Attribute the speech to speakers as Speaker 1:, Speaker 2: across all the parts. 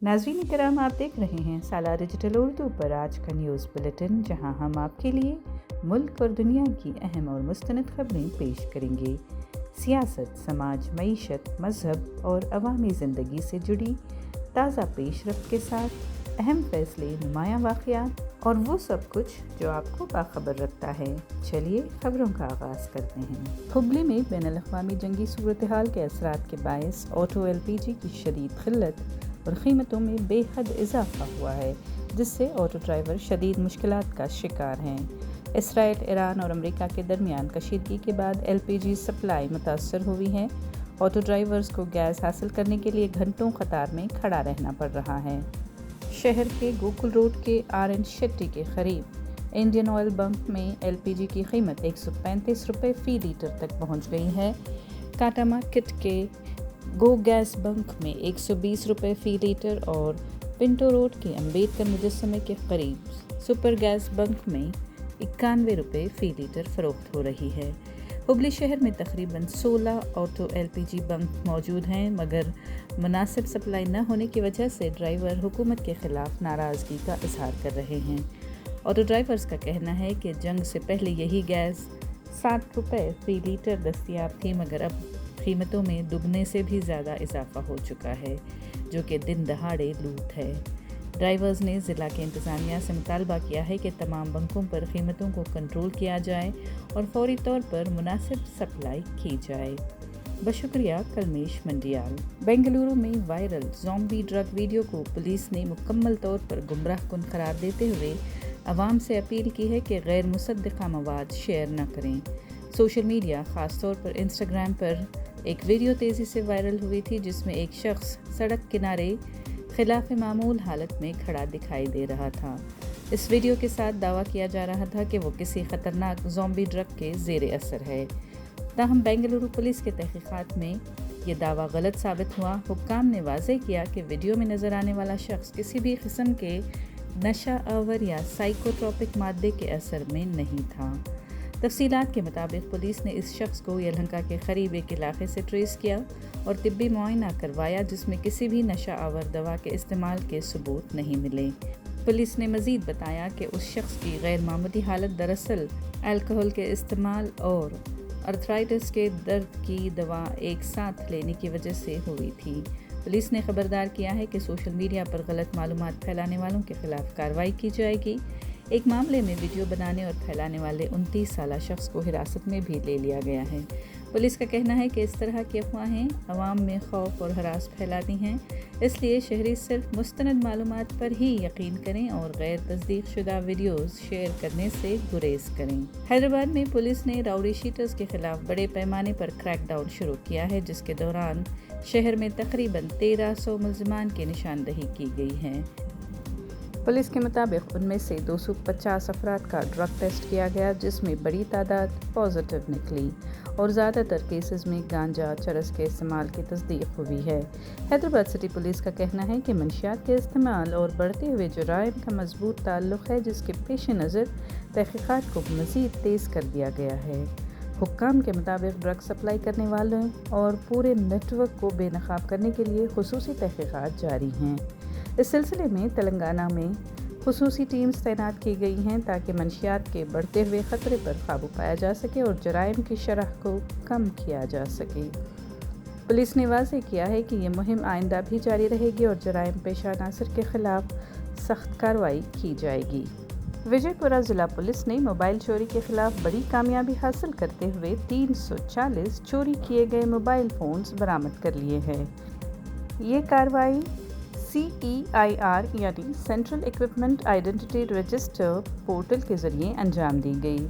Speaker 1: नाज़रीन करम, आप देख रहे हैं साला डिजिटल उर्दू पर आज का न्यूज़ बुलेटिन, जहां हम आपके लिए मुल्क और दुनिया की अहम और मुस्तनद खबरें पेश करेंगे। सियासत, समाज, मईशत, मजहब और अवामी ज़िंदगी से जुड़ी ताज़ा पेशरफ्त के साथ अहम फैसले, नुमायां वाक़यात और वो सब कुछ जो आपको बाखबर रखता है। चलिए खबरों का आगाज़ करते हैं। हुबली में बैनुल-अक़वामी जंगी सूरत हाल के असरात के बायस ऑटो LPG की शदीद क़िल्लत और क़ीमतों में बेहद इजाफा हुआ है, जिससे ऑटो ड्राइवर शदीद मुश्किलात का शिकार हैं। इसराइल, ईरान और अमेरिका के दरमियान कशीदगी के बाद LPG सप्लाई मुतासर हुई है। ऑटो ड्राइवर्स को गैस हासिल करने के लिए घंटों कतार में खड़ा रहना पड़ रहा है। शहर के गोकुल रोड के RN शेट्टी के करीब इंडियन ऑयल बंक में LPG की कीमत 135 रुपये फ़ी लीटर तक पहुंच गई है। काटा मार्केट के गो गैस बंक में 120 रुपये फ़ी लीटर और पिंटो रोड के अम्बेडकर मुजस्समे के करीब सुपर गैस बंक में 91 रुपये फ़ी लीटर फ़रोख्त हो रही है। हुबली शहर में तकरीबन 16 ऑटो LPG बंक मौजूद हैं, मगर मुनासिब सप्लाई न होने की वजह से ड्राइवर हुकूमत के ख़िलाफ़ नाराज़गी का इजहार कर रहे हैं। ऑटो ड्राइवर्स का कहना है कि जंग से पहले यही गैस 60 रुपये फ़ी लीटर दस्तयाब थी, मगर अब कीमतों में दुगने से भी ज़्यादा इजाफा हो चुका है, जो कि दिन दहाड़े लूट है। ड्राइवर्स ने ज़िला के इंतज़ामिया से मुतालबा किया है कि तमाम बंकों पर कीमतों को कंट्रोल किया जाए और फौरी तौर पर मुनासिब सप्लाई की जाए। बशुक्रिया कलमेश मंडियाल। बेंगलुरु में वायरल ज़ॉम्बी ड्रग वीडियो को पुलिस ने मुकम्मल तौर पर गुमराह कुन करार देते हुए आवाम से अपील की है कि गैर मुसद्दिक़ा मवाद शेयर न करें। सोशल मीडिया, ख़ास तौर पर इंस्टाग्राम पर एक वीडियो तेज़ी से वायरल हुई थी, जिसमें एक शख्स सड़क किनारे खिलाफ मामूल हालत में खड़ा दिखाई दे रहा था। इस वीडियो के साथ दावा किया जा रहा था कि वो किसी ख़तरनाक ज़ॉम्बी ड्रग के ज़ेरे असर है। ताहम बेंगलुरु पुलिस के तहक़ीक़ात में ये दावा गलत साबित हुआ। हुक्काम ने वाज़ेह किया कि वीडियो में नज़र आने वाला शख्स किसी भी किस्म के नशा आवर या साइकोट्रोपिक मादे के असर में नहीं था। तफसीलात के मुताबिक पुलिस ने इस शख्स को यलहंका के करीब एक इलाके से ट्रेस किया और तिब्बी मुआयना करवाया, जिसमें किसी भी नशा आवर दवा के इस्तेमाल के सबूत नहीं मिले। पुलिस ने मज़ीद बताया कि उस शख्स की गैर मामूली हालत दरअसल अल्कोहल के इस्तेमाल और अर्थराइटिस के दर्द की दवा एक साथ लेने की वजह से हुई थी। पुलिस ने खबरदार किया है कि सोशल मीडिया पर गलत मालूमात फैलाने वालों के खिलाफ कार्रवाई की जाएगी। एक मामले में वीडियो बनाने और फैलाने वाले 29 साला शख्स को हिरासत में भी ले लिया गया है। पुलिस का कहना है कि इस तरह की अफवाहें अवाम में खौफ और हरास फैलाती हैं, इसलिए शहरी सिर्फ मुस्तनद मालूमात पर ही यकीन करें और गैर तस्दीक शुदा वीडियोज़ शेयर करने से गुरेज करें। हैदराबाद में पुलिस ने राउडी शीटर्स के खिलाफ बड़े पैमाने पर क्रैकडाउन शुरू किया है, जिसके दौरान शहर में तकरीबन 1300 मुल्ज़िमान की निशानदही की गई है। पुलिस के मुताबिक उनमें से 250 अफराद का ड्रग टेस्ट किया गया, जिसमें बड़ी तादाद पॉजिटिव निकली और ज़्यादातर केसेस में गांजा, चरस के इस्तेमाल की तस्दीक हुई है। हैदराबाद सिटी पुलिस का कहना है कि मंशियात के इस्तेमाल और बढ़ते हुए जुराइम का मजबूत ताल्लुक़ है, जिसके पेश नज़र तहक़ीक़ात को मज़ीद तेज़ कर दिया गया है। हुक्काम के मुताबिक ड्रग सप्लाई करने वालों और पूरे नेटवर्क को बेनकाब करने के लिए खुसूसी तहक़ीक़ात जारी हैं। इस सिलसिले में तेलंगाना में खुसूसी टीम्स तैनात की गई हैं, ताकि मंशियात के बढ़ते हुए ख़तरे पर काबू पाया जा सके और जराइम की शरह को कम किया जा सके। पुलिस ने वाज़ेह किया है कि ये मुहिम आइंदा भी जारी रहेगी और जराइम पेशा अनासर के ख़िलाफ़ सख्त कार्रवाई की जाएगी। विजयपुरा ज़िला पुलिस ने मोबाइल चोरी के ख़िलाफ़ बड़ी कामयाबी हासिल करते हुए 340 चोरी किए गए मोबाइल फ़ोन्स बरामद कर लिए हैं। ये कार्रवाई CEIR यानी central equipment identity register portal के ज़रिए अंजाम दी गई।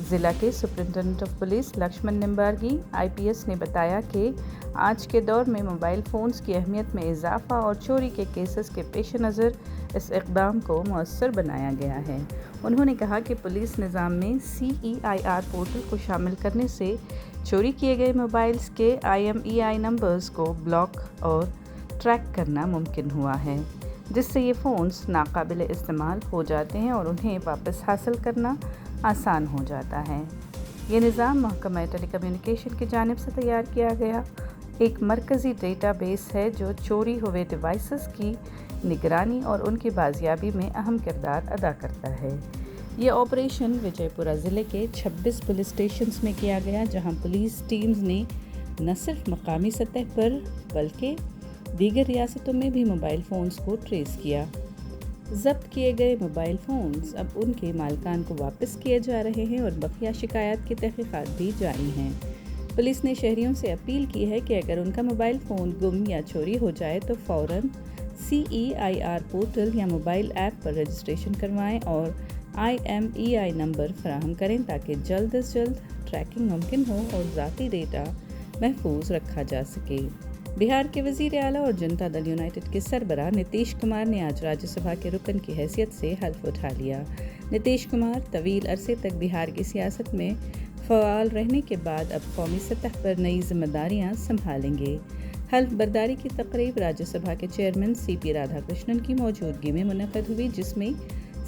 Speaker 1: ज़िला के superintendent of police Lakshman Nimbargi IPS ने बताया कि आज के दौर में मोबाइल फ़ोन्स की अहमियत में इजाफ़ा और चोरी के केसेस के पेश नज़र इस इक़दाम को मौसर बनाया गया है। उन्होंने कहा कि पुलिस निज़ाम में CEIR पोर्टल को शामिल करने से चोरी किए गए मोबाइल्स के IMEI नंबर्स को ब्लॉक और ट्रैक करना मुमकिन हुआ है, जिससे ये फ़ोन्स नाकाबिल इस्तेमाल हो जाते हैं और उन्हें वापस हासिल करना आसान हो जाता है। ये निज़ाम महकमा टेलीकम्युनिकेशन की जानिब से तैयार किया गया ایک مرکزی ڈیٹا بیس ہے جو چوری ہوئے ڈیوائسز کی نگرانی اور ان کی بازیابی میں اہم کردار ادا کرتا ہے۔ یہ آپریشن وجے پورہ ضلع کے 26 پولیس اسٹیشنز میں کیا گیا، جہاں پولیس ٹیمز نے نہ صرف مقامی سطح پر بلکہ دیگر ریاستوں میں بھی موبائل فونز کو ٹریس کیا۔ ضبط کیے گئے موبائل فونز اب ان کے مالکان کو واپس کیے جا رہے ہیں اور بقیہ شکایات کی تحقیقات بھی جاری ہیں۔ پولیس نے شہریوں سے اپیل کی ہے کہ اگر ان کا موبائل فون گم یا چوری ہو جائے تو فوراً CEIR پورٹل یا موبائل ایپ پر رجسٹریشن کروائیں اور IMEI نمبر فراہم کریں تاکہ جلد از جلد ٹریکنگ ممکن ہو اور ذاتی ڈیٹا محفوظ رکھا جا سکے۔ بہار کے وزیر اعلیٰ اور جنتا دل یونائیٹڈ کے سربراہ نتیش کمار نے آج راجیہ سبھا کے رکن کی حیثیت سے حلف اٹھا لیا۔ نتیش کمار طویل عرصے تک بہار کی سیاست میں فعال رہنے کے بعد اب قومی سطح پر نئی ذمہ داریاں سنبھالیں گے۔ حلف برداری کی تقریب راجیہ سبھا کے چیئرمین CP رادھا کرشنن کی موجودگی میں منعقد ہوئی، جس میں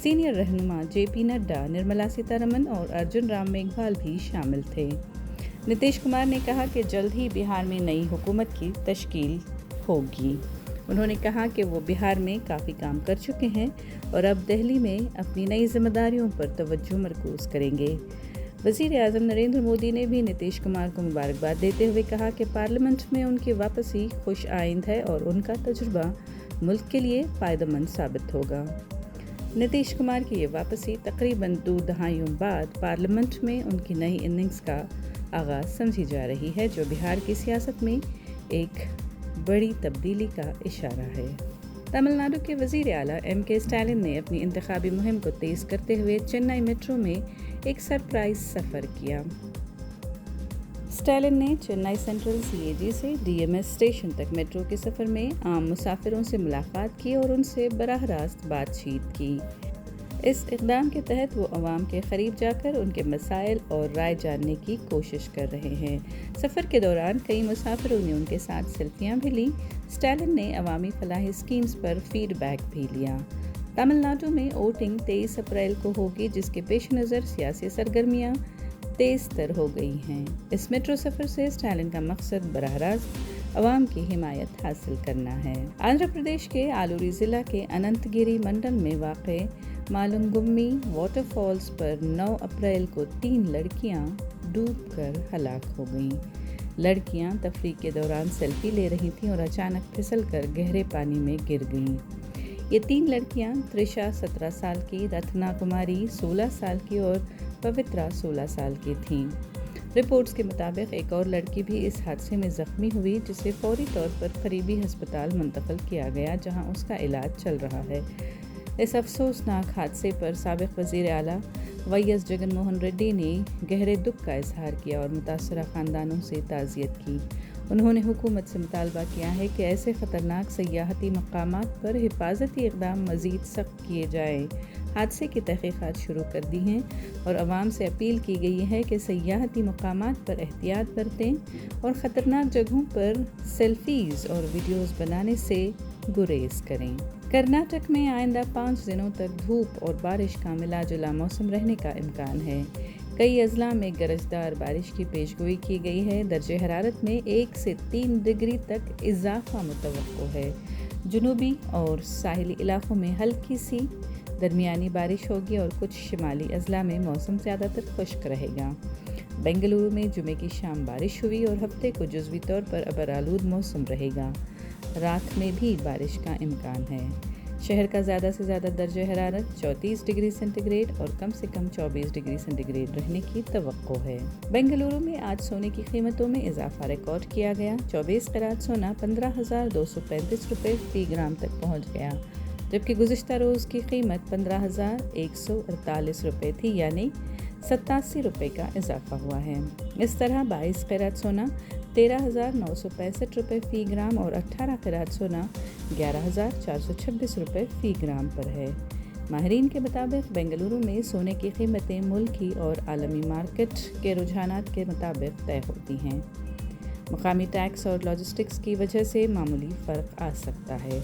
Speaker 1: سینئر رہنما JP نڈا، نرملا سیتارمن اور ارجن رام میگھوال بھی شامل تھے۔ نتیش کمار نے کہا کہ جلد ہی بہار میں نئی حکومت کی تشکیل ہوگی۔ انہوں نے کہا کہ وہ بہار میں کافی کام کر چکے ہیں اور اب دہلی میں اپنی نئی ذمہ داریوں پر توجہ مرکوز کریں گے۔ وزیر اعظم نریندر مودی نے بھی نتیش کمار کو مبارکباد دیتے ہوئے کہا کہ پارلیمنٹ میں ان کی واپسی خوش آئند ہے اور ان کا تجربہ ملک کے لیے فائدہ مند ثابت ہوگا۔ نتیش کمار کی یہ واپسی تقریباً 2 دہائیوں بعد پارلیمنٹ میں ان کی نئی اننگز کا آغاز سمجھی جا رہی ہے، جو بہار کی سیاست میں ایک بڑی تبدیلی کا اشارہ ہے۔ تمل ناڈو کے وزیر اعلیٰ M K اسٹالن نے اپنی انتخابی مہم کو تیز کرتے ہوئے چنئی میٹرو میں ایک سرپرائز سفر کیا۔ اسٹالن نے چنئی سینٹرل CAG سے DMS اسٹیشن تک میٹرو کے سفر میں عام مسافروں سے ملاقات کی اور ان سے براہ راست بات چیت کی۔ اس اقدام کے تحت وہ عوام کے قریب جا کر ان کے مسائل اور رائے جاننے کی کوشش کر رہے ہیں۔ سفر کے دوران کئی مسافروں نے ان کے ساتھ سیلفیاں بھی لیں۔ اسٹالن نے عوامی فلاحی اسکیمز پر فیڈ بیک بھی لیا۔ تمل ناڈو میں ووٹنگ 23 اپریل کو ہوگی، جس کے پیش نظر سیاسی سرگرمیاں تیز تر ہو گئی ہیں۔ اس میٹرو سفر سے اسٹالن کا مقصد براہ راست عوام کی حمایت حاصل کرنا ہے۔ آندھرا پردیش کے آلوری ضلع کے اننت گیری منڈل میں واقع مالنگمی واٹر فالز پر 9 اپریل کو 3 لڑکیاں ڈوب کر ہلاک ہو گئیں۔ لڑکیاں تفریح کے دوران سیلفی لے رہی تھیں اور اچانک پھسل کر گہرے پانی میں گر گئیں۔ یہ 3 لڑکیاں ترشا 17 سال کی، رتنا کماری 16 سال کی اور پوترا 16 سال کی تھیں۔ رپورٹس کے مطابق ایک اور لڑکی بھی اس حادثے میں زخمی ہوئی، جسے فوری طور پر قریبی ہسپتال منتقل کیا گیا، جہاں اس کا علاج چل رہا ہے۔ اس افسوسناک حادثے پر سابق وزیر اعلیٰ YS جگن موہن ریڈی نے گہرے دکھ کا اظہار کیا اور متاثرہ خاندانوں سے تعزیت کی۔ انہوں نے حکومت سے مطالبہ کیا ہے کہ ایسے خطرناک سیاحتی مقامات پر حفاظتی اقدام مزید سخت کیے جائیں۔ حادثے کی تحقیقات شروع کر دی ہیں اور عوام سے اپیل کی گئی ہے کہ سیاحتی مقامات پر احتیاط برتیں اور خطرناک جگہوں پر سیلفیز اور ویڈیوز بنانے سے گریز کریں۔ کرناٹک میں آئندہ 5 دنوں تک دھوپ اور بارش کا ملا جلا موسم رہنے کا امکان ہے۔ کئی اضلاع میں گرجدار بارش کی پیشگوئی کی گئی ہے۔ درجہ حرارت میں 1 سے 3 ڈگری تک اضافہ متوقع ہے۔ جنوبی اور ساحلی علاقوں میں ہلکی سی درمیانی بارش ہوگی اور کچھ شمالی اضلاع میں موسم زیادہ تر خشک رہے گا۔ بنگلورو میں جمعے کی شام بارش ہوئی اور ہفتے کو جزوی طور پر ابرآلود موسم رہے گا۔ رات میں بھی بارش کا امکان ہے۔ شہر کا زیادہ سے زیادہ درجہ حرارت 34 ڈگری سینٹی گریڈ اور کم سے کم 24 ڈگری سینٹی گریڈ رہنے کی توقع ہے۔ بنگلورو میں آج سونے کی قیمتوں میں اضافہ ریکارڈ کیا گیا۔ 24 قیرات سونا 15,235 روپے فی گرام تک پہنچ گیا، جبکہ گزشتہ روز کی قیمت 15,148 روپے تھی، یعنی 87 روپے کا اضافہ ہوا ہے۔ اس طرح 22 قیرات سونا 13,965 روپے فی گرام اور 18 قیرات سونا 11,426 روپے فی گرام پر ہے۔ ماہرین کے مطابق بنگلورو میں سونے کی قیمتیں ملکی اور عالمی مارکیٹ کے رجحانات کے مطابق طے ہوتی ہیں۔ مقامی ٹیکس اور لاجسٹکس کی وجہ سے معمولی فرق آ سکتا ہے۔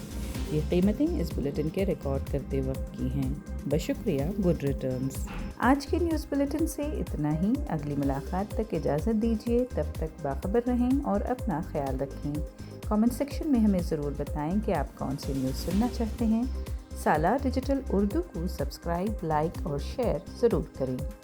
Speaker 1: یہ قیمتیں اس بلیٹن کے ریکارڈ کرتے وقت کی ہیں۔ بشکریہ گڈ ریٹرنز۔ آج کے نیوز بلیٹن سے اتنا ہی۔ اگلی ملاقات تک اجازت دیجیے، تب تک باخبر رہیں اور اپنا خیال رکھیں۔ کامنٹ سیکشن میں ہمیں ضرور بتائیں کہ آپ کون سی نیوز سننا چاہتے ہیں۔ سالار ڈیجیٹل اردو کو سبسکرائب، لائک اور شیئر ضرور کریں۔